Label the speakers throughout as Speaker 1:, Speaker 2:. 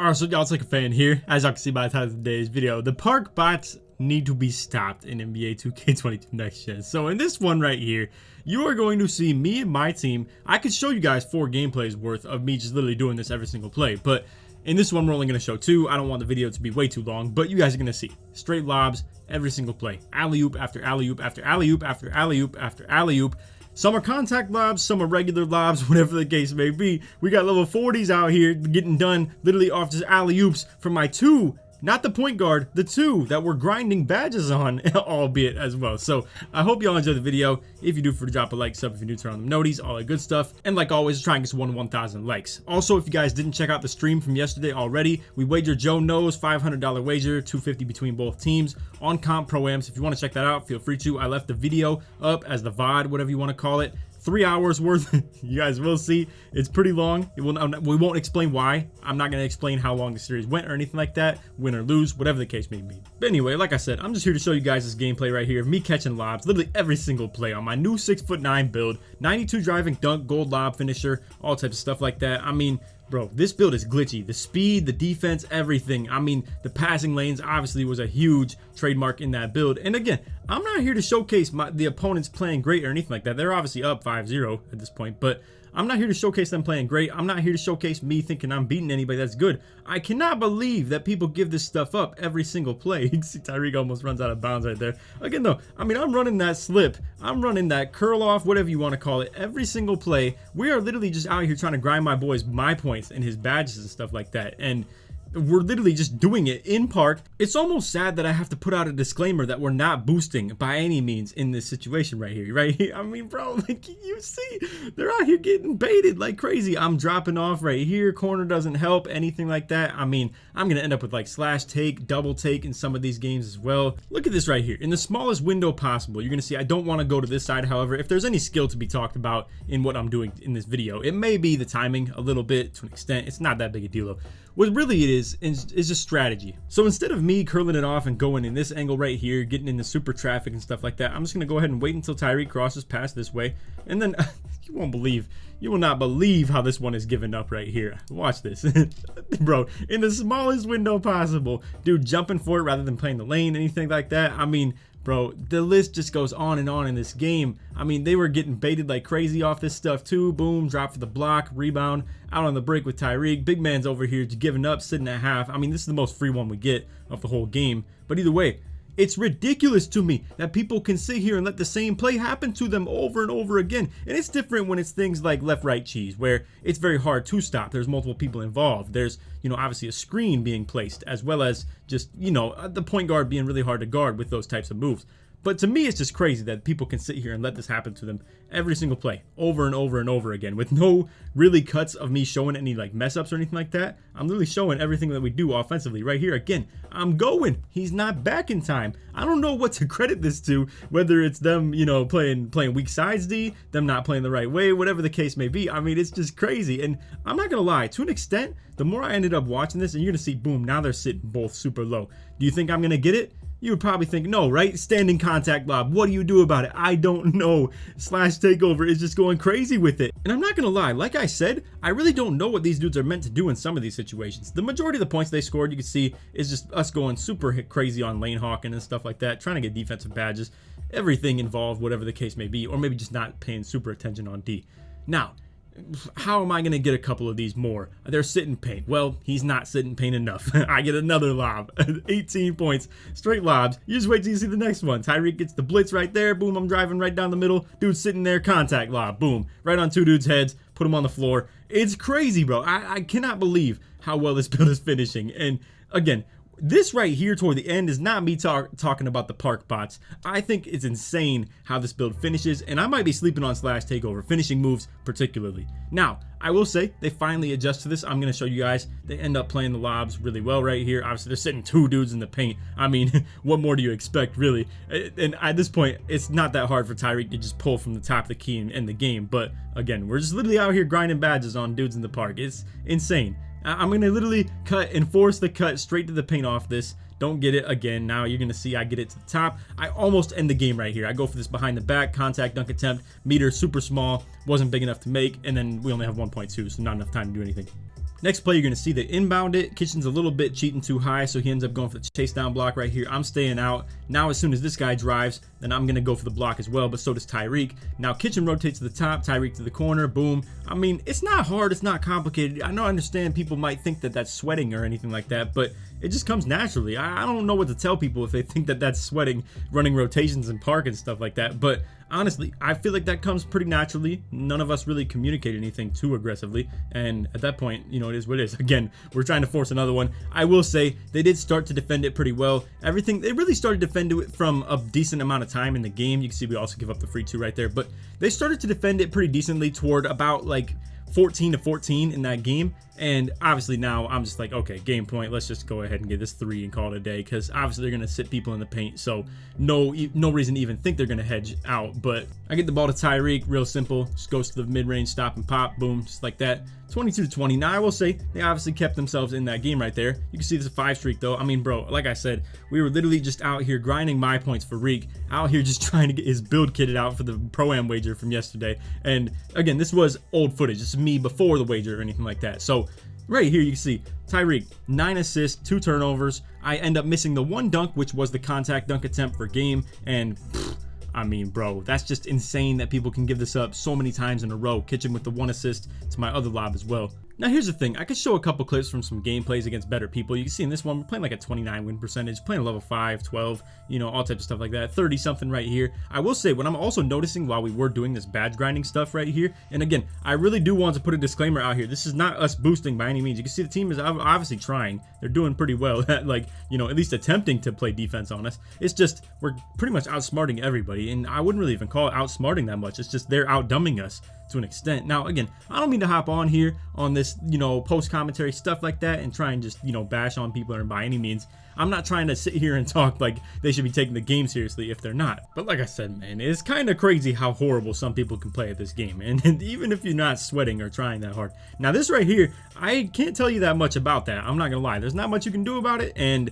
Speaker 1: Alright, so y'all, it's LakerFan here. As y'all can see by the title of today's video, the park bots need to be stopped in NBA 2K22 Next Gen. So in this one right here, you are going to see me and my team. I could show you guys 4 gameplays worth of me just literally doing this every single play, but in this one we're only going to show 2. I don't want the video to be way too long, but you guys are going to see straight lobs every single play. Alley-oop after alley-oop after alley-oop after alley-oop after alley-oop. Some are contact lobs, some are regular lobs, whatever the case may be. We got level 40s out here getting done literally off just alley-oops from my 2, not the point guard, the 2 that we're grinding badges on, albeit as well. So I hope y'all enjoy the video. If you do, for to drop a like, sub if you're new, turn on the noties, all that good stuff. And like always, try and get to 1,000 likes. Also, if you guys didn't check out the stream from yesterday already, we wagered Joe Knows $500 wager, $250 between both teams on Comp Pro Ams. If you want to check that out, feel free to. I left the video up as the VOD, whatever you want to call it. 3 hours worth. You guys will see it's pretty long. We won't explain why. I'm not going to explain how long the series went or anything like that, win or lose, whatever the case may be. But anyway, like I said, I'm just here to show you guys this gameplay right here of me catching lobs literally every single play on my new 6'9" build, 92 driving dunk, gold lob finisher, all types of stuff like that. I mean, bro, this build is glitchy. The speed, the defense, everything. I mean, the passing lanes obviously was a huge trademark in that build. And again, I'm not here to showcase the opponents playing great or anything like that. They're obviously up 5-0 at this point, but I'm not here to showcase them playing great. I'm not here to showcase me thinking I'm beating anybody that's good. I cannot believe that people give this stuff up every single play. You can see Tyreek almost runs out of bounds right there. Again, though, I mean, I'm running that slip. I'm running that curl off, whatever you want to call it, every single play. We are literally just out here trying to grind my boys my points and his badges and stuff like that. And we're literally just doing it in park. It's almost sad that I have to put out a disclaimer that we're not boosting by any means in this situation right here, right? I mean, bro, like you see, they're out here getting baited like crazy. I'm dropping off right here. Corner doesn't help, anything like that. I mean, I'm going to end up with like slash take, double take in some of these games as well. Look at this right here. In the smallest window possible, you're going to see I don't want to go to this side. However, if there's any skill to be talked about in what I'm doing in this video, it may be the timing a little bit to an extent. It's not that big a deal though. What really it is just strategy. So instead of me curling it off and going in this angle right here, getting into super traffic and stuff like that, I'm just going to go ahead and wait until Tyreek crosses past this way. And then you will not believe how this one is given up right here. Watch this. Bro, in the smallest window possible. Dude jumping for it rather than playing the lane, anything like that. I mean, bro, the list just goes on and on in this game. I mean, they were getting baited like crazy off this stuff too. Boom, drop for the block, rebound, out on the break with Tyreek. Big man's over here just giving up, sitting at half. I mean, this is the most free one we get of the whole game. But either way, it's ridiculous to me that people can sit here and let the same play happen to them over and over again. And it's different when it's things like left-right cheese, where it's very hard to stop. There's multiple people involved. There's, you know, obviously a screen being placed, as well as just, you know, the point guard being really hard to guard with those types of moves. But to me, it's just crazy that people can sit here and let this happen to them every single play, over and over and over again, with no really cuts of me showing any like mess ups or anything like that. I'm literally showing everything that we do offensively right here. Again, I'm going. He's not back in time. I don't know what to credit this to, whether it's them, you know, playing weak sides D, them not playing the right way, whatever the case may be. I mean, it's just crazy. And I'm not gonna lie, to an extent, the more I ended up watching this, and you're gonna see, boom, now they're sitting both super low. Do you think I'm gonna get it? You would probably think, no, right? Standing contact lob. What do you do about it? I don't know. Slash takeover is just going crazy with it. And I'm not going to lie. Like I said, I really don't know what these dudes are meant to do in some of these situations. The majority of the points they scored, you can see, is just us going super crazy on lane hawking and stuff like that, trying to get defensive badges, everything involved, whatever the case may be, or maybe just not paying super attention on D. Now, how am I going to get a couple of these more? They're sitting paint. Well, he's not sitting paint enough. I get another lob. 18 points. Straight lobs. You just wait till you see the next one. Tyreek gets the blitz right there. Boom, I'm driving right down the middle. Dude sitting there. Contact lob. Boom. Right on 2 dudes' heads. Put them on the floor. It's crazy, bro. I cannot believe how well this build is finishing. And again, this right here toward the end is not me talking about the park bots. I think it's insane how this build finishes, and I might be sleeping on slash takeover, finishing moves particularly. Now, I will say they finally adjust to this. I'm going to show you guys. They end up playing the lobs really well right here. Obviously, they're sitting 2 dudes in the paint. I mean, what more do you expect, really? And at this point, it's not that hard for Tyreek to just pull from the top of the key and end the game. But again, we're just literally out here grinding badges on dudes in the park. It's insane. I'm going to literally enforce the cut straight to the paint off this. Don't get it again. Now you're going to see I get it to the top. I almost end the game right here. I go for this behind the back contact dunk attempt. Meter super small. Wasn't big enough to make. And then we only have 1.2, so not enough time to do anything. Next play, you're going to see they inbound it. Kitchen's a little bit cheating too high, so he ends up going for the chase down block right here. I'm staying out. Now, as soon as this guy drives, then I'm going to go for the block as well, but so does Tyreek. Now, Kitchen rotates to the top, Tyreek to the corner, boom. I mean, it's not hard, it's not complicated. I understand people might think that that's sweating or anything like that, but it just comes naturally. I don't know what to tell people if they think that that's sweating, running rotations in park and stuff like that, but honestly, I feel like that comes pretty naturally. None of us really communicate anything too aggressively, and at that point, you know, it is what it is. Again, we're trying to force another one. I will say they did start to defend it pretty well. They really started to defend it from a decent amount of time in the game. You can see we also give up the free 2 right there, but they started to defend it pretty decently toward about like 14-14 in that game. And obviously now I'm just like, okay, game point, let's just go ahead and get this 3 and call it a day, because obviously they're going to sit people in the paint, so no reason to even think they're going to hedge out. But I get the ball to Tyreek, real simple, just goes to the mid-range, stop and pop, boom, just like that. 22-20. Now I will say they obviously kept themselves in that game right there. You can see this is a 5 streak though. I mean, bro, like I said, we were literally just out here grinding my points for Reek, out here just trying to get his build kitted out for the Pro-Am wager from yesterday. And again, this was old footage. This is me before the wager or anything like that. So right here you can see Tyreek, 9 assists, 2 turnovers. I end up missing the 1 dunk, which was the contact dunk attempt for game, and I mean, bro, that's just insane that people can give this up so many times in a row. Kitchen with the 1 assist to my other lob as well. Now, here's the thing. I could show a couple clips from some gameplays against better people. You can see in this one, we're playing like a 29 win percentage, playing level 5, 12, you know, all types of stuff like that. 30-something right here. I will say, what I'm also noticing while we were doing this badge grinding stuff right here, and again, I really do want to put a disclaimer out here. This is not us boosting by any means. You can see the team is obviously trying. They're doing pretty well at, like, you know, at least attempting to play defense on us. It's just, we're pretty much outsmarting everybody, and I wouldn't really even call it outsmarting that much. It's just they're outdumbing us to an extent. Now, again, I don't mean to hop on here on this, you know, post commentary stuff like that and try and just, you know, bash on people or by any means. I'm not trying to sit here and talk like they should be taking the game seriously if they're not. But like I said, man, it's kind of crazy how horrible some people can play at this game. And even if you're not sweating or trying that hard. Now, this right here, I can't tell you that much about that. I'm not gonna lie. There's not much you can do about it, and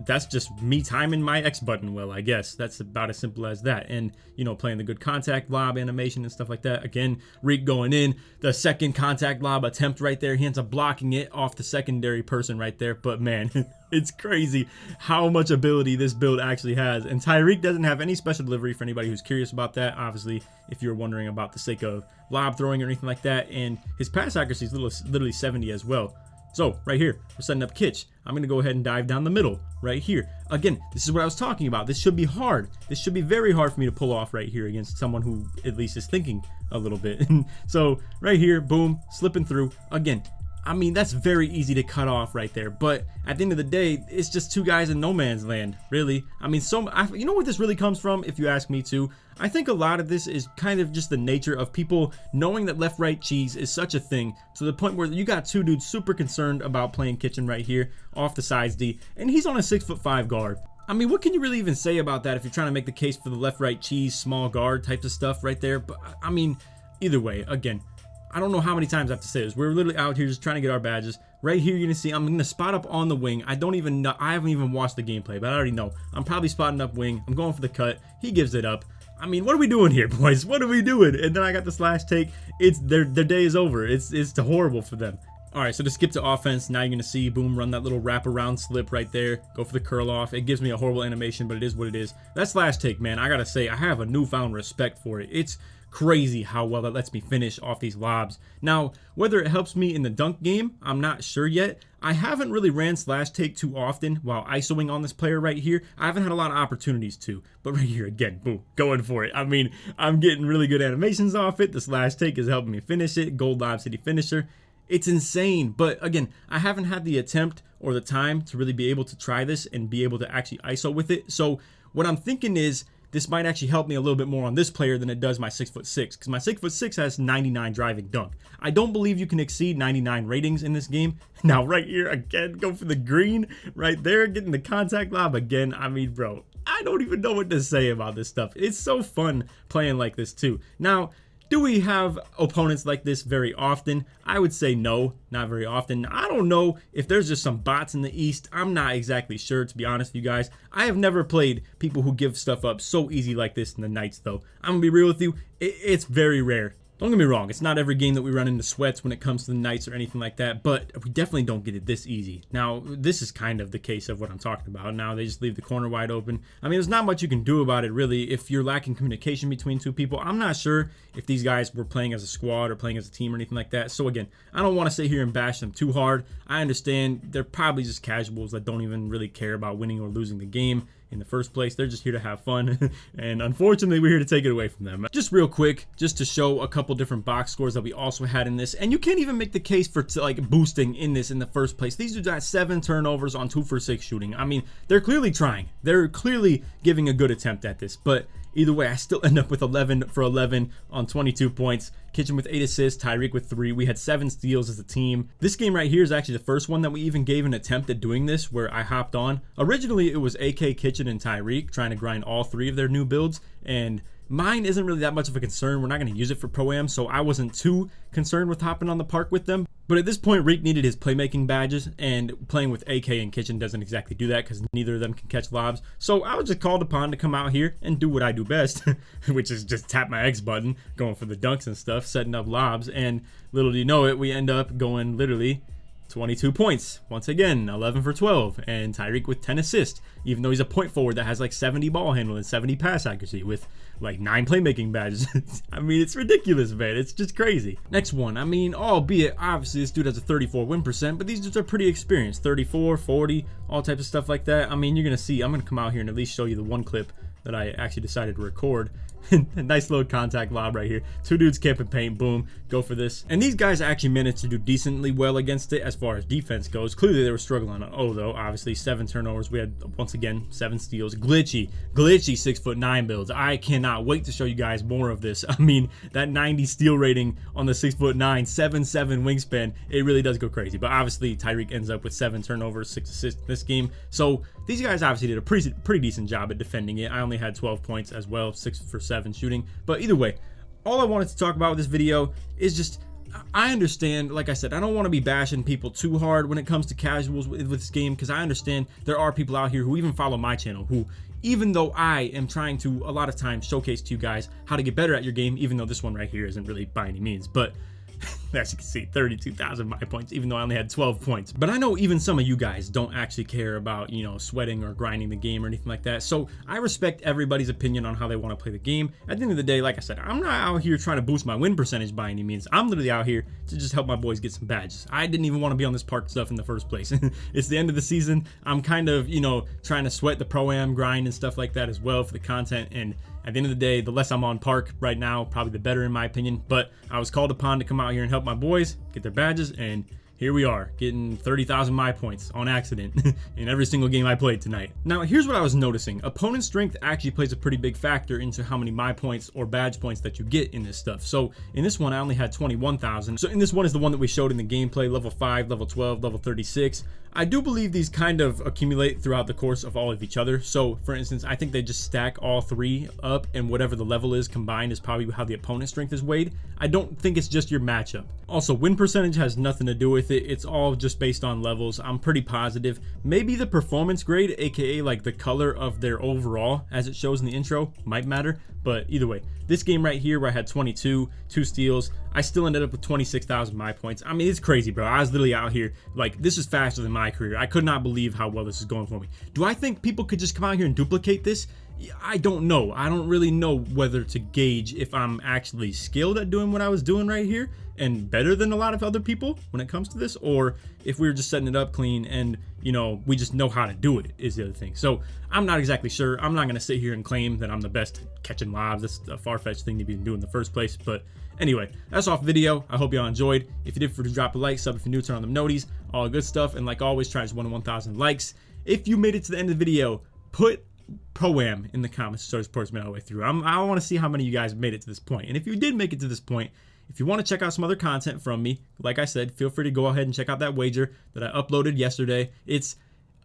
Speaker 1: that's just me timing my X button well, I guess. That's about as simple as that. And, you know, playing the good contact lob animation and stuff like that. Again, Reek going in, the second contact lob attempt right there. He ends up blocking it off the secondary person right there. But man, it's crazy how much ability this build actually has. And Tyreek doesn't have any special delivery for anybody who's curious about that. Obviously, if you're wondering about the sake of lob throwing or anything like that. And his pass accuracy is literally 70 as well. So right here, we're setting up Kitch. I'm going to go ahead and dive down the middle right here. Again, this is what I was talking about. This should be hard. This should be very hard for me to pull off right here against someone who at least is thinking a little bit. So right here, boom, slipping through. Again, I mean, that's very easy to cut off right there. But at the end of the day, it's just 2 guys in no man's land, really. I mean, you know what this really comes from, if you ask me to? I think a lot of this is kind of just the nature of people knowing that left-right cheese is such a thing, to the point where you got 2 dudes super concerned about playing Kitchen right here off the sides D, and he's on a 6'5" guard. I mean, what can you really even say about that if you're trying to make the case for the left-right cheese, small guard types of stuff right there? But I mean, either way, again, I don't know how many times I have to say this. We're literally out here just trying to get our badges. Right here, you're going to see I'm going to spot up on the wing. I don't even know. I haven't even watched the gameplay, but I already know. I'm probably spotting up wing. I'm going for the cut. He gives it up. I mean, what are we doing here, boys? What are we doing? And then I got the slash take. It's their day is over. It's horrible for them. All right, so to skip to offense, now you're going to see, boom, run that little wraparound slip right there. Go for the curl off. It gives me a horrible animation, but it is what it is. That slash take, man, I got to say, I have a newfound respect for it. It's crazy how well that lets me finish off these lobs. Now, whether it helps me in the dunk game, I'm not sure yet. I haven't really ran slash take too often while isoing on this player right here. I haven't had a lot of opportunities to, but right here again, boom, going for it. I mean, I'm getting really good animations off it. The slash take is helping me finish it. Gold Lob City finisher. It's insane, but again, I haven't had the attempt or the time to really be able to try this and be able to actually ISO with it. So what I'm thinking is, this might actually help me a little bit more on this player than it does my 6'6", because my 6'6" has 99 driving dunk. I don't believe you can exceed 99 ratings in this game. Now, right here, again, go for the green right there, getting the contact lob again. I mean, bro, I don't even know what to say about this stuff. It's so fun playing like this, too. Now, do we have opponents like this very often? I would say no, not very often. I don't know if there's just some bots in the East. I'm not exactly sure, to be honest with you guys. I have never played people who give stuff up so easy like this in the Knights, though. I'm going to be real with you. It's very rare. Don't get me wrong, it's not every game that we run into sweats when it comes to the Knights or anything like that, but we definitely don't get it this easy. Now, this is kind of the case of what I'm talking about. Now, they just leave the corner wide open. I mean, there's not much you can do about it, really, if you're lacking communication between two people. I'm not sure if these guys were playing as a squad or playing as a team or anything like that. So, again, I don't want to sit here and bash them too hard. I understand they're probably just casuals that don't even really care about winning or losing the game in the first place. They're just here to have fun, and unfortunately we're here to take it away from them. Just real quick, just to show a couple different box scores that we also had in this, and you can't even make the case for like boosting in this in the first place. These dudes got 7 turnovers on 2 for 6 shooting. I mean, they're clearly trying, they're clearly giving a good attempt at this, but either way, I still end up with 11 for 11 on 22 points. Kitchen with 8 assists, Tyreek with 3. We had 7 steals as a team. This game right here is actually the first one that we even gave an attempt at doing this, where I hopped on. Originally, it was AK, Kitchen, and Tyreek trying to grind all 3 of their new builds, and mine isn't really that much of a concern. We're not going to use it for Pro-Am, so I wasn't too concerned with hopping on the park with them. But at this point, Reek needed his playmaking badges, and playing with AK and Kitchen doesn't exactly do that because neither of them can catch lobs. So I was just called upon to come out here and do what I do best, which is just tap my X button, going for the dunks and stuff, setting up lobs, and little do you know it, we end up going literally 22 points. Once again, 11 for 12, and Tyreek with 10 assists, even though he's a point forward that has like 70 ball handle and 70 pass accuracy with like 9 playmaking badges. I mean, it's ridiculous, man. It's just crazy. Next one, I mean, albeit obviously this dude has a 34 win percent, but these dudes are pretty experienced. 34, 40, all types of stuff like that. I mean, you're gonna see, I'm gonna come out here and at least show you the one clip that I actually decided to record. A nice little contact lob right here. 2 dudes camping paint, boom, go for this. And these guys actually managed to do decently well against it as far as defense goes. Clearly they were struggling on O though. Obviously 7 turnovers. We had, once again, 7 steals. Glitchy 6'9" builds. I cannot wait to show you guys more of this. I mean, that 90 steal rating on the 6'9", 7'7" wingspan, it really does go crazy. But obviously Tyreek ends up with 7 turnovers, 6 assists this game. So these guys obviously did a pretty decent job at defending it. I only had 12 points as well, 6 for 7 shooting. But either way, all I wanted to talk about with this video is just, I understand, like I said, I don't want to be bashing people too hard when it comes to casuals with this game, because I understand there are people out here who even follow my channel who, even though I am trying to a lot of times showcase to you guys how to get better at your game, even though this one right here isn't really by any means, but as you can see, 32,000 my points, even though I only had 12 points. But I know even some of you guys don't actually care about, you know, sweating or grinding the game or anything like that. So I respect everybody's opinion on how they want to play the game. At the end of the day, like I said, I'm not out here trying to boost my win percentage by any means. I'm literally out here to just help my boys get some badges. I didn't even want to be on this park stuff in the first place. It's the end of the season. I'm kind of, you know, trying to sweat the Pro-Am grind and stuff like that as well for the content. And at the end of the day, the less I'm on park right now, probably the better in my opinion. But I was called upon to come out here and help my boys get their badges, and here we are, getting 30,000 my points on accident in every single game I played tonight. Now, here's what I was noticing. Opponent strength actually plays a pretty big factor into how many my points or badge points that you get in this stuff. So in this one, I only had 21,000. So in this one is the one that we showed in the gameplay, level 5, level 12, level 36. I do believe these kind of accumulate throughout the course of all of each other. So for instance, I think they just stack all 3 up, and whatever the level is combined is probably how the opponent strength is weighed. I don't think it's just your matchup. Also, win percentage has nothing to do with it. It's all just based on levels. I'm pretty positive. Maybe the performance grade, aka like the color of their overall, as it shows in the intro, might matter. But either way, this game right here where I had 22, 2 steals, I still ended up with 26,000 my points. I mean, it's crazy, bro. I was literally out here, like, this is faster than my career. I could not believe how well this is going for me. Do I think people could just come out here and duplicate this? I don't know. I don't really know whether to gauge if I'm actually skilled at doing what I was doing right here and better than a lot of other people when it comes to this, or if we were just setting it up clean and, you know, we just know how to do it is the other thing. So I'm not exactly sure. I'm not going to sit here and claim that I'm the best at catching lobs. That's a far-fetched thing to be doing in the first place. But anyway, that's off video. I hope y'all enjoyed. If you did, forget to drop a like, sub if you're new, turn on the noties, all good stuff. And like always, try to 1,000 likes. If you made it to the end of the video, put Pro-Am in the comments to support me all the way through. I want to see how many of you guys made it to this point. And if you did make it to this point, if you want to check out some other content from me, like I said, feel free to go ahead and check out that wager that I uploaded yesterday. It's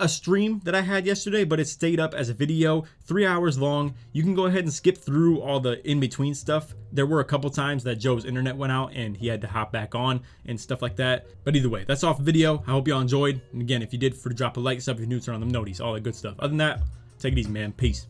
Speaker 1: a stream that I had yesterday, but it stayed up as a video, 3 hours long. You can go ahead and skip through all the in-between stuff. There were a couple times that Joe's internet went out and he had to hop back on and stuff like that. But either way, that's off video. I hope y'all enjoyed. And again, if you did, for to drop a like, sub if you're new, turn on them noties, all that good stuff. Other than that, take it easy, man. Peace.